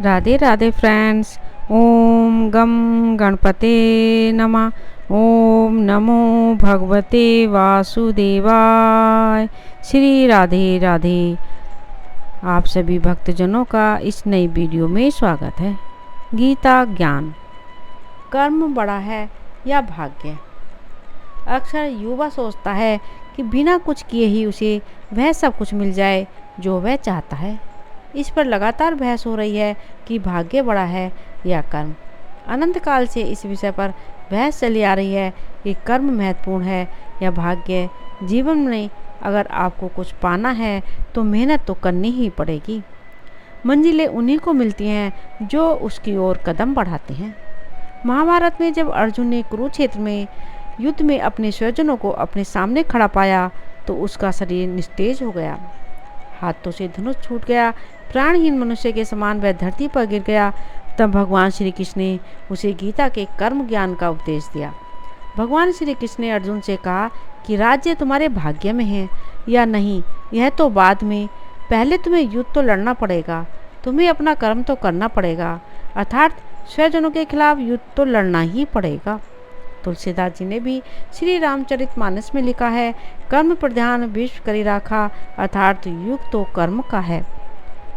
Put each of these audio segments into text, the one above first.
Radhe Radhe friends. ओम गम गणपते नमः। ओम नमो भगवते वासुदेवाय। श्री राधे राधे। आप सभी भक्तजनों का इस नई वीडियो में स्वागत है। गीता ज्ञान। कर्म बड़ा है या भाग्य? अक्सर युवा सोचता है कि बिना कुछ किए ही उसे वह सब कुछ मिल जाए जो वह चाहता है। इस पर लगातार बहस हो रही है कि भाग्य बड़ा है या कर्म। अनंत काल से इस विषय पर बहस चली आ रही है कि कर्म महत्वपूर्ण है या भाग्य। जीवन में अगर आपको कुछ पाना है तो मेहनत तो करनी ही पड़ेगी। मंजिलें उन्हीं को मिलती हैं जो उसकी ओर कदम बढ़ाते हैं। महाभारत में जब अर्जुन ने कुरुक्षेत्र में युद्ध में अपने स्वजनों को अपने सामने खड़ा पाया तो उसका शरीर निस्तेज हो गया। हाथों से धनुष छूट गया। प्राणहीन मनुष्य के समान वह धरती पर गिर गया। तब भगवान श्री कृष्ण ने उसे गीता के कर्म ज्ञान का उपदेश दिया। भगवान श्री कृष्ण ने अर्जुन से कहा कि राज्य तुम्हारे भाग्य में है या नहीं यह तो बाद में, पहले तुम्हें युद्ध तो लड़ना पड़ेगा, तुम्हें अपना कर्म तो करना पड़ेगा, अर्थात स्वजनों के खिलाफ युद्ध तो लड़ना ही पड़ेगा। तुलसीदास जी ने भी श्री रामचरितमानस में लिखा है, कर्म प्रधान विश्व करी राखा, अर्थात युग तो कर्म का है।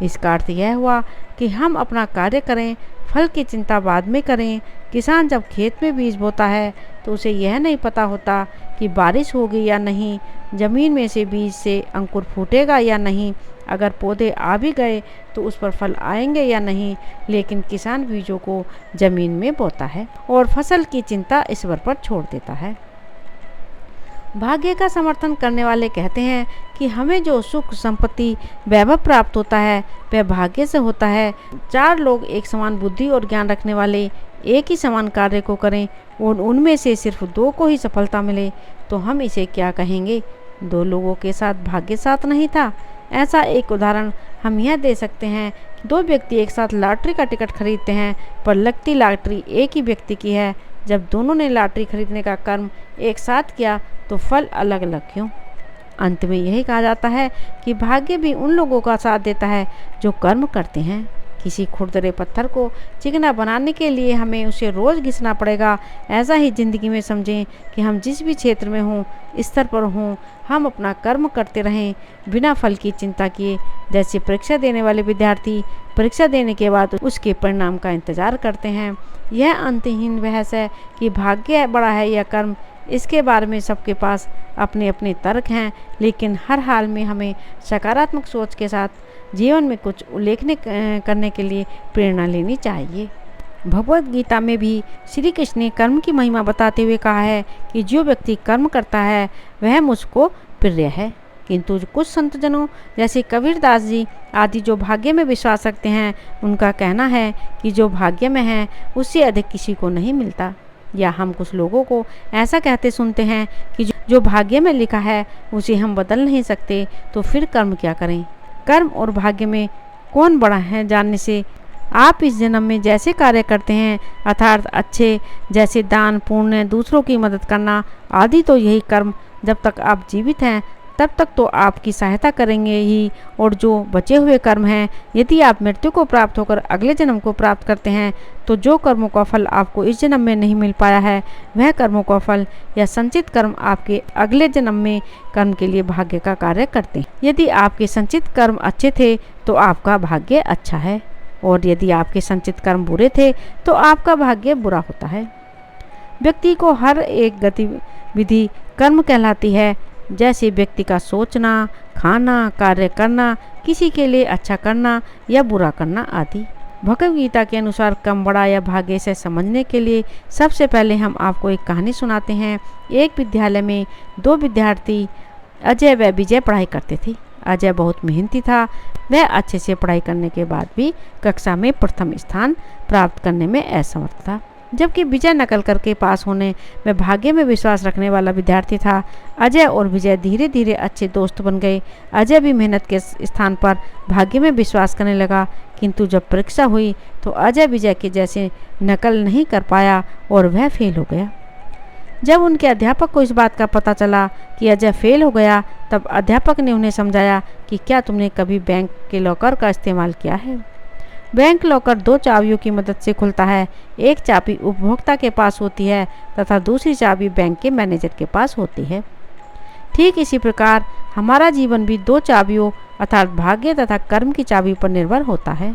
इसका अर्थ यह हुआ कि हम अपना कार्य करें, फल की चिंता बाद में करें। किसान जब खेत में बीज बोता है तो उसे यह नहीं पता होता कि बारिश होगी या नहीं, जमीन में से बीज से अंकुर फूटेगा या नहीं, अगर पौधे आ भी गए तो उस पर फल आएंगे या नहीं, लेकिन किसान बीजों को जमीन में बोता है और फसल की चिंता ईश्वर पर छोड़ देता है। भाग्य का समर्थन करने वाले कहते हैं कि हमें जो सुख संपत्ति वैभव प्राप्त होता है वह भाग्य से होता है। चार लोग एक समान बुद्धि और ज्ञान रखने वाले एक ही समान कार्य को करें और उनमें से सिर्फ दो को ही सफलता मिले तो हम इसे क्या कहेंगे? दो लोगों के साथ भाग्य साथ नहीं था। ऐसा एक उदाहरण हम यह दे सकते हैं कि दो व्यक्ति एक साथ लॉटरी का टिकट खरीदते हैं पर लगती लॉटरी एक ही व्यक्ति की है। जब दोनों ने लॉटरी खरीदने का कर्म एक साथ किया तो फल अलग अलग क्यों? अंत में यही कहा जाता है कि भाग्य भी उन लोगों का साथ देता है जो कर्म करते हैं। किसी खुरदरे पत्थर को चिकना बनाने के लिए हमें उसे रोज घिसना पड़ेगा। ऐसा ही जिंदगी में समझें कि हम जिस भी क्षेत्र में हों, स्तर पर हों, हम अपना कर्म करते रहें बिना फल की चिंता किए। जैसे परीक्षा देने वाले विद्यार्थी परीक्षा देने के बाद उसके परिणाम का इंतजार करते हैं। यह अंतहीन बहस है कि भाग्य बड़ा है या कर्म। इसके बारे में सबके पास अपने अपने तर्क हैं, लेकिन हर हाल में हमें सकारात्मक सोच के साथ जीवन में कुछ उल्लेखनीय करने के लिए प्रेरणा लेनी चाहिए। भगवद गीता में भी श्री कृष्ण ने कर्म की महिमा बताते हुए कहा है कि जो व्यक्ति कर्म करता है वह मुझको प्रिय है। किंतु कुछ संतजनों जैसे कबीरदास जी आदि जो भाग्य में विश्वास रखते हैं, उनका कहना है कि जो भाग्य में है उससे अधिक किसी को नहीं मिलता। या हम कुछ लोगों को ऐसा कहते सुनते हैं कि जो भाग्य में लिखा है उसे हम बदल नहीं सकते, तो फिर कर्म क्या करें? कर्म और भाग्य में कौन बड़ा है जानने से आप इस जन्म में जैसे कार्य करते हैं, अर्थात अच्छे जैसे दान पुण्य, दूसरों की मदद करना आदि, तो यही कर्म जब तक आप जीवित हैं तब तक तो आपकी सहायता करेंगे ही। और जो बचे हुए कर्म हैं, यदि आप मृत्यु को प्राप्त होकर अगले जन्म को प्राप्त करते हैं तो जो कर्मों का फल आपको इस जन्म में नहीं मिल पाया है वह कर्मों का फल या संचित कर्म आपके अगले जन्म में कर्म के लिए भाग्य का कार्य करते हैं। यदि आपके संचित कर्म अच्छे थे तो आपका भाग्य अच्छा है, और यदि आपके संचित कर्म बुरे थे तो आपका भाग्य बुरा होता है। व्यक्ति को हर एक गतिविधि कर्म कहलाती है, जैसे व्यक्ति का सोचना, खाना, कार्य करना, किसी के लिए अच्छा करना या बुरा करना आदि। भगवद गीता के अनुसार कर्म बड़ा या भाग्य से समझने के लिए सबसे पहले हम आपको एक कहानी सुनाते हैं। एक विद्यालय में दो विद्यार्थी अजय व विजय पढ़ाई करते थे। अजय बहुत मेहनती था। वह अच्छे से पढ़ाई करने के बाद भी कक्षा में प्रथम स्थान प्राप्त करने में असमर्थ था, जबकि विजय नकल करके पास होने में भाग्य में विश्वास रखने वाला विद्यार्थी था। अजय और विजय धीरे धीरे अच्छे दोस्त बन गए। अजय भी मेहनत के स्थान पर भाग्य में विश्वास करने लगा, किंतु जब परीक्षा हुई तो अजय विजय के जैसे नकल नहीं कर पाया और वह फेल हो गया। जब उनके अध्यापक को इस बात का पता चला कि अजय फेल हो गया, तब अध्यापक ने उन्हें समझाया कि क्या तुमने कभी बैंक के लॉकर का इस्तेमाल किया है? बैंक लॉकर 2 चाबियों की मदद से खुलता है। एक चाबी उपभोक्ता के पास होती है तथा दूसरी चाबी बैंक के मैनेजर के पास होती है। ठीक इसी प्रकार हमारा जीवन भी 2 चाबियों अर्थात भाग्य तथा कर्म की चाबी पर निर्भर होता है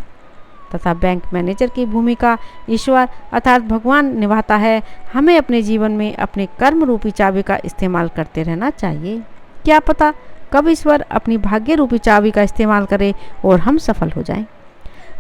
तथा बैंक मैनेजर की भूमिका ईश्वर अर्थात भगवान निभाता है। हमें अपने जीवन में अपने कर्म रूपी चाबी का इस्तेमाल करते रहना चाहिए। क्या पता कब ईश्वर अपनी भाग्य रूपी चाबी का इस्तेमाल करे और हम सफल हो जाएं।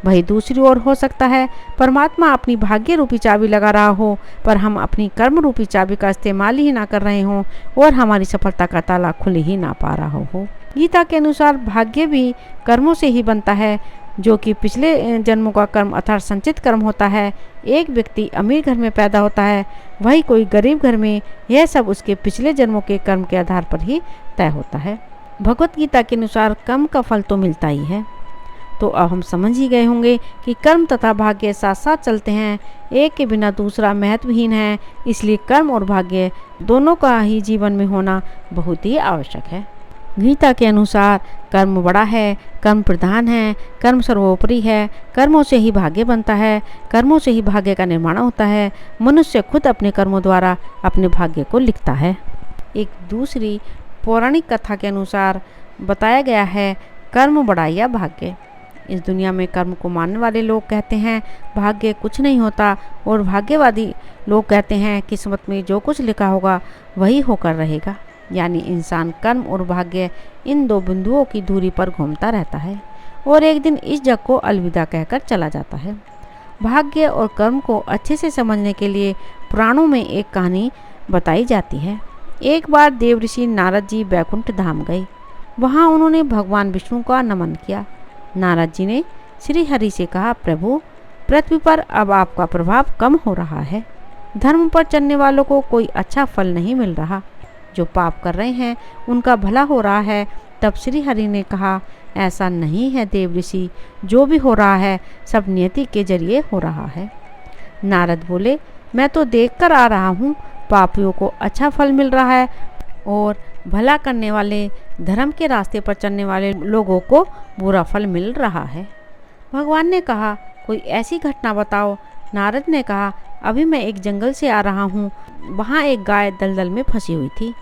वही दूसरी ओर हो सकता है परमात्मा अपनी भाग्य रूपी चाबी लगा रहा हो पर हम अपनी कर्म रूपी चाबी का इस्तेमाल ही ना कर रहे हों और हमारी सफलता का ताला खुल ही ना पा रहा हो। गीता के अनुसार भाग्य भी कर्मों से ही बनता है, जो कि पिछले जन्मों का कर्म अर्थात संचित कर्म होता है। एक व्यक्ति अमीर घर में पैदा होता है, वही कोई गरीब घर में, यह सब उसके पिछले जन्मों के कर्म के आधार पर ही तय होता है। भगवत गीता के अनुसार कर्म का फल तो मिलता ही है। तो अब हम समझ ही गए होंगे कि कर्म तथा भाग्य साथ साथ चलते हैं, एक के बिना दूसरा महत्वहीन है। इसलिए कर्म और भाग्य दोनों का ही जीवन में होना बहुत ही आवश्यक है। गीता के अनुसार कर्म बड़ा है, कर्म प्रधान है, कर्म सर्वोपरि है। कर्मों से ही भाग्य बनता है, कर्मों से ही भाग्य का निर्माण होता है। मनुष्य खुद अपने कर्मों द्वारा अपने भाग्य को लिखता है। एक दूसरी पौराणिक कथा के अनुसार बताया गया है कर्म बड़ा या भाग्य। इस दुनिया में कर्म को मानने वाले लोग कहते हैं भाग्य कुछ नहीं होता और भाग्यवादी लोग कहते हैं किस्मत में जो कुछ लिखा होगा वही होकर रहेगा। यानी इंसान कर्म और भाग्य इन दो बिंदुओं की दूरी पर घूमता रहता है और एक दिन इस जग को अलविदा कहकर चला जाता है। भाग्य और कर्म को अच्छे से समझने के लिए पुराणों में एक कहानी बताई जाती है। एक बार देव ऋषि नारद जी बैकुंठ धाम गए। वहाँ उन्होंने भगवान विष्णु का नमन किया। नारद जी ने श्री हरि से कहा, प्रभु, पृथ्वी पर अब आपका प्रभाव कम हो रहा है। धर्म पर चलने वालों को कोई अच्छा फल नहीं मिल रहा, जो पाप कर रहे हैं उनका भला हो रहा है। तब श्री हरि ने कहा, ऐसा नहीं है देव ऋषि, जो भी हो रहा है सब नियति के जरिए हो रहा है। नारद बोले, मैं तो देखकर आ रहा हूँ, पापियों को अच्छा फल मिल रहा है और भला करने वाले धर्म के रास्ते पर चलने वाले लोगों को बुरा फल मिल रहा है। भगवान ने कहा, कोई ऐसी घटना बताओ। नारद ने कहा, अभी मैं एक जंगल से आ रहा हूँ। वहाँ एक गाय दलदल में फंसी हुई थी,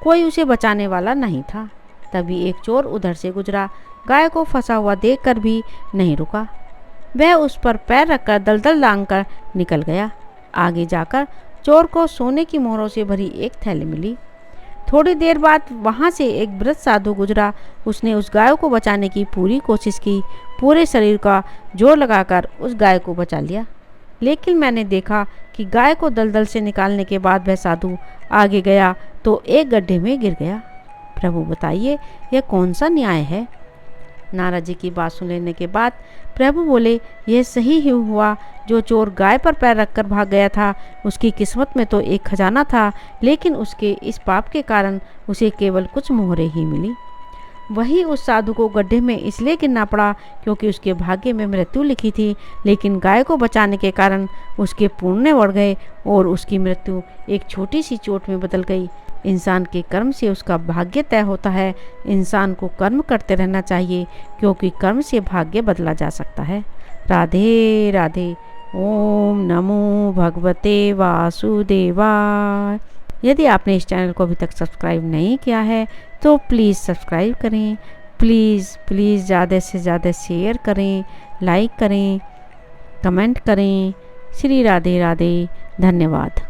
कोई उसे बचाने वाला नहीं था। तभी एक चोर उधर से गुजरा, गाय को फंसा हुआ देखकर भी नहीं रुका। वह उस पर पैर रखकर दलदल लांघकर निकल गया। आगे जाकर चोर को सोने की मोहरों से भरी एक थैली मिली। थोड़ी देर बाद वहाँ से एक वृद्ध साधु गुजरा। उसने उस गाय को बचाने की पूरी कोशिश की, पूरे शरीर का जोर लगाकर उस गाय को बचा लिया। लेकिन मैंने देखा कि गाय को दलदल से निकालने के बाद वह साधु आगे गया तो एक गड्ढे में गिर गया। प्रभु बताइए, यह कौन सा न्याय है? नारद जी की बात सुन लेने के बाद प्रभु बोले, यह सही ही हुआ। जो चोर गाय पर पैर रखकर भाग गया था, उसकी किस्मत में तो एक खजाना था, लेकिन उसके इस पाप के कारण उसे केवल कुछ मोहरें ही मिली। वही उस साधु को गड्ढे में इसलिए गिरना पड़ा क्योंकि उसके भाग्य में मृत्यु लिखी थी, लेकिन गाय को बचाने के कारण उसके पुण्य बढ़ गए और उसकी मृत्यु एक छोटी सी चोट में बदल गई। इंसान के कर्म से उसका भाग्य तय होता है। इंसान को कर्म करते रहना चाहिए क्योंकि कर्म से भाग्य बदला जा सकता है। राधे राधे। ओम नमो भगवते वासुदेवाय। यदि आपने इस चैनल को अभी तक सब्सक्राइब नहीं किया है तो प्लीज़ सब्सक्राइब करें। प्लीज़ ज़्यादा से ज़्यादा शेयर करें, लाइक करें, कमेंट करें। श्री राधे राधे। धन्यवाद।